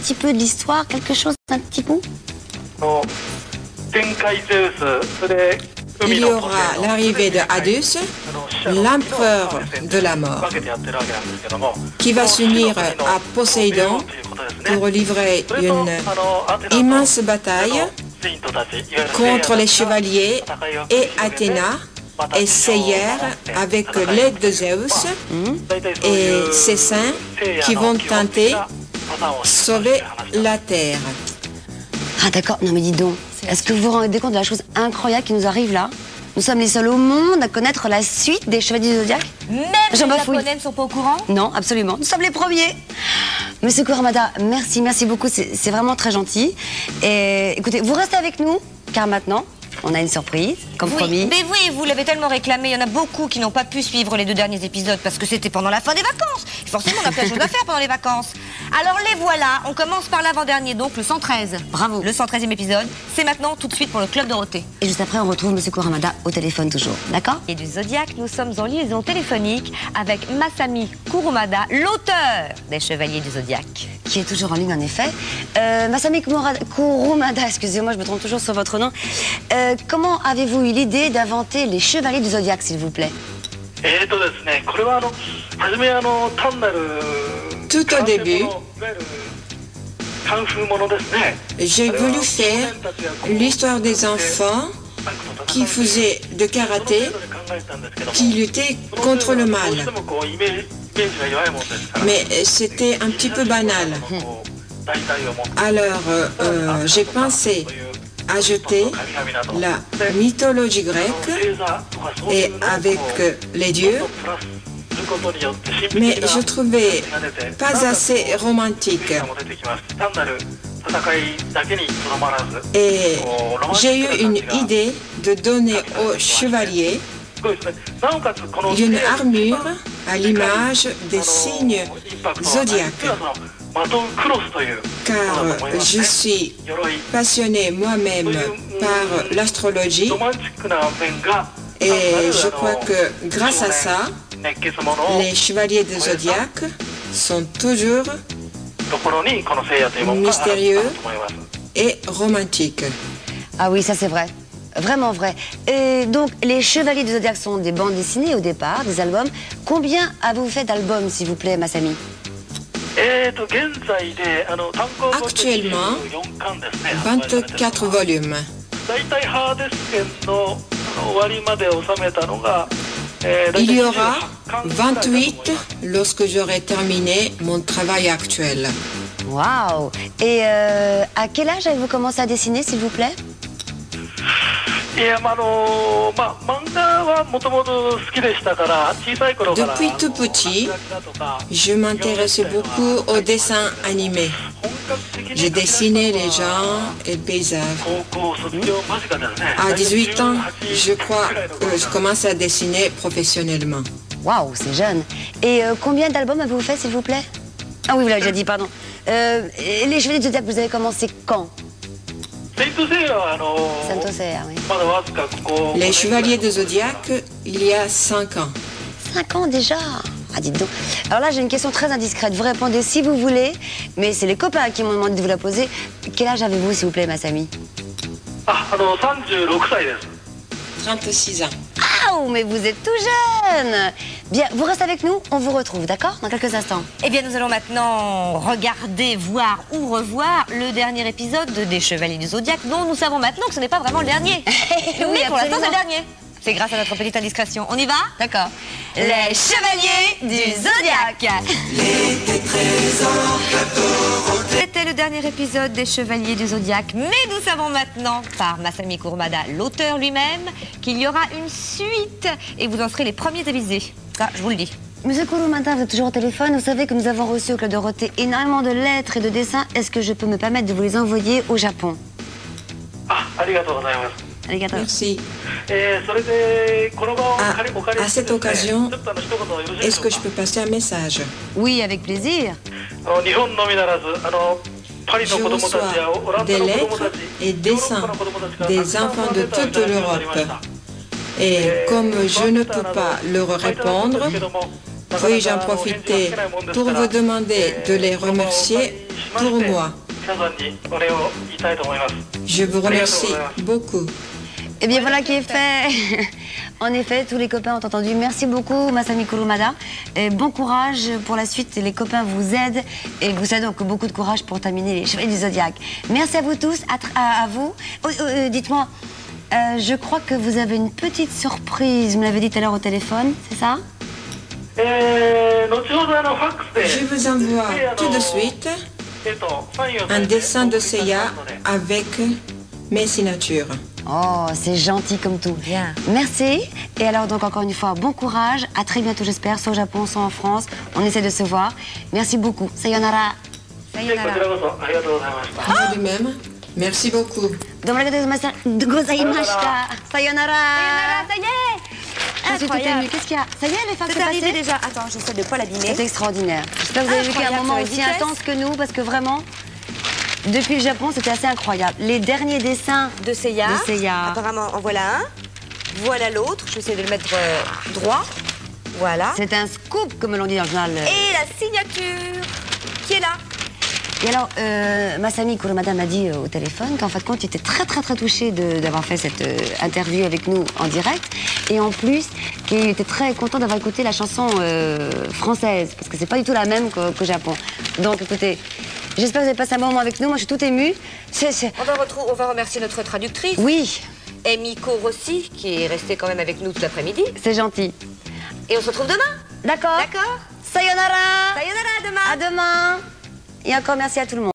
petit peu de l'histoire, quelque chose, un petit bout? Il y aura l'arrivée de Hadus, l'empereur de la mort, qui va s'unir à Poséidon pour livrer une immense bataille contre les chevaliers et Athéna et Seière avec l'aide de Zeus et ses saints qui vont tenter de sauver la terre. Ah d'accord, non mais dis donc, est-ce que vous vous rendez compte de la chose incroyable qui nous arrive là? Nous sommes les seuls au monde à connaître la suite des Chevaliers du Zodiaque. Même les Japonais ne sont pas au courant? Non, absolument, nous sommes les premiers. Monsieur Kuramada, merci beaucoup, c'est vraiment très gentil. Et écoutez, vous restez avec nous, car maintenant, on a une surprise, comme promis. Mais oui, vous l'avez tellement réclamé. Il y en a beaucoup qui n'ont pas pu suivre les 2 derniers épisodes parce que c'était pendant la fin des vacances. Et forcément, on a plein de choses à faire pendant les vacances. Alors les voilà, on commence par l'avant-dernier, donc le 113. Bravo. Le 113e épisode, c'est maintenant tout de suite pour le Club Dorothée. Et juste après, on retrouve Monsieur Kuramada au téléphone toujours, d'accord? Et du Zodiaque, nous sommes en liaison téléphonique avec Masami Kurumada, l'auteur des Chevaliers du Zodiaque. Qui est toujours en ligne, en effet. Masami Kurumada, excusez-moi, je me trompe toujours sur votre nom. Comment avez-vous eu l'idée d'inventer les Chevaliers du Zodiaque, s'il vous plaît? Tout au début, j'ai voulu faire l'histoire des enfants qui faisaient de karaté, qui luttaient contre le mal. Mais c'était un petit peu banal. Alors, j'ai pensé ajouter la mythologie grecque et avec les dieux, mais je trouvais pas assez romantique. Et j'ai eu une idée de donner aux chevaliers une armure à l'image des signes zodiaques. Car je suis passionné moi-même par l'astrologie et je crois que grâce à ça, les chevaliers du zodiaque sont toujours mystérieux et romantiques. Ah oui, ça c'est vrai. Vraiment vrai. Et donc, les Chevaliers du Zodiaque sont des bandes dessinées au départ, des albums. Combien avez-vous fait d'albums, s'il vous plaît, Masami? Actuellement, 24 volumes. Il y aura 28 lorsque j'aurai terminé mon travail actuel. Waouh! Et à quel âge avez-vous commencé à dessiner, s'il vous plaît? Depuis tout petit, je m'intéressais beaucoup au dessin animé. J'ai dessiné les gens et le paysage. À 18 ans, je crois que je commence à dessiner professionnellement. Waouh, c'est jeune. Et combien d'albums avez-vous fait, s'il vous plaît? Ah oui, vous l'avez déjà dit, pardon. Les Chevaliers du Zodiaque, vous avez commencé quand? Saint Océa, oui. Les Chevaliers de Zodiaque, il y a 5 ans. 5 ans déjà? Ah, dites donc. Alors là, j'ai une question très indiscrète. Vous répondez si vous voulez, mais c'est les copains qui m'ont demandé de vous la poser. Quel âge avez-vous, s'il vous plaît, Masami? 36 ans. Ah, mais vous êtes tout jeune! Bien, vous restez avec nous, on vous retrouve, d'accord? Dans quelques instants. Eh bien, nous allons maintenant regarder, voir ou revoir le dernier épisode des Chevaliers du Zodiaque, dont nous savons maintenant que ce n'est pas vraiment le dernier. Oui, pour l'instant, absolument. c'est le dernier. C'est grâce à notre petite indiscrétion. On y va? D'accord. Les Chevaliers du Zodiaque. C'était le dernier épisode des Chevaliers du Zodiaque, mais nous savons maintenant, par Masami Kurumada, l'auteur lui-même, qu'il y aura une suite et vous en serez les premiers avisés. Ça, je vous le dis. Monsieur Kurumada, vous êtes toujours au téléphone. Vous savez que nous avons reçu au Club Dorothée énormément de lettres et de dessins. Est-ce que je peux me permettre de vous les envoyer au Japon? Arigato. Merci. À cette occasion, est-ce que je peux passer un message? Oui, avec plaisir. Je reçois des lettres et dessins des enfants de toute l'Europe. Et comme je ne peux pas leur répondre, Puis-je en profiter pour vous demander de les remercier pour moi? Je vous remercie beaucoup. Eh bien voilà qui est fait. En effet, tous les copains ont entendu. Merci beaucoup Masami Kurumada. Et bon courage pour la suite. Les copains vous aident et vous savez donc beaucoup de courage pour terminer les Chevaliers du Zodiaque. Merci à vous tous, à vous. Dites-moi, je crois que vous avez une petite surprise. Vous me l'avez dit tout à l'heure au téléphone, c'est ça? Je vous envoie tout de suite un dessin de Seiya avec mes signatures. Oh, c'est gentil comme tout. Bien. Merci. Et alors donc encore une fois, bon courage. À très bientôt j'espère, soit au Japon, soit en France. On essaie de se voir. Merci beaucoup. Sayonara. Sayonara. À vous de même. Merci beaucoup. Domoarigatou gozaimashita. Sayonara. Sayonara, ça y est. Je suis toute Incroyable. émue. Qu'est-ce qu'il y a? Ça y est, les femmes C'est sont arrivé passées? déjà. Attends, j'essaie de ne pas l'abîmer. C'est extraordinaire. J'espère que vous avez vécu un Incroyable, moment sur la aussi vitesse. intense que nous, parce que vraiment, depuis le Japon, c'était assez incroyable. Les derniers dessins De Seiya. De Seiya. Apparemment, en voilà un. Voilà l'autre. Je vais essayer de le mettre droit. Voilà. c'est un scoop, comme l'on dit dans le journal. Et la signature qui est là. Et alors, Masami Kurumada m'a dit au téléphone qu'en fait, il était très touché d'avoir fait cette interview avec nous en direct. Et en plus, qu'il était très content d'avoir écouté la chanson française, parce que c'est pas du tout la même qu'au Japon. Donc, écoutez, j'espère que vous avez passé un bon moment avec nous. Moi, je suis toute émue. On va remercier notre traductrice, Oui, Emiko Rossi, qui est restée quand même avec nous tout l'après-midi. c'est gentil. Et on se retrouve demain. D'accord. D'accord. Sayonara. Sayonara, à demain. À demain. Et encore merci à tout le monde.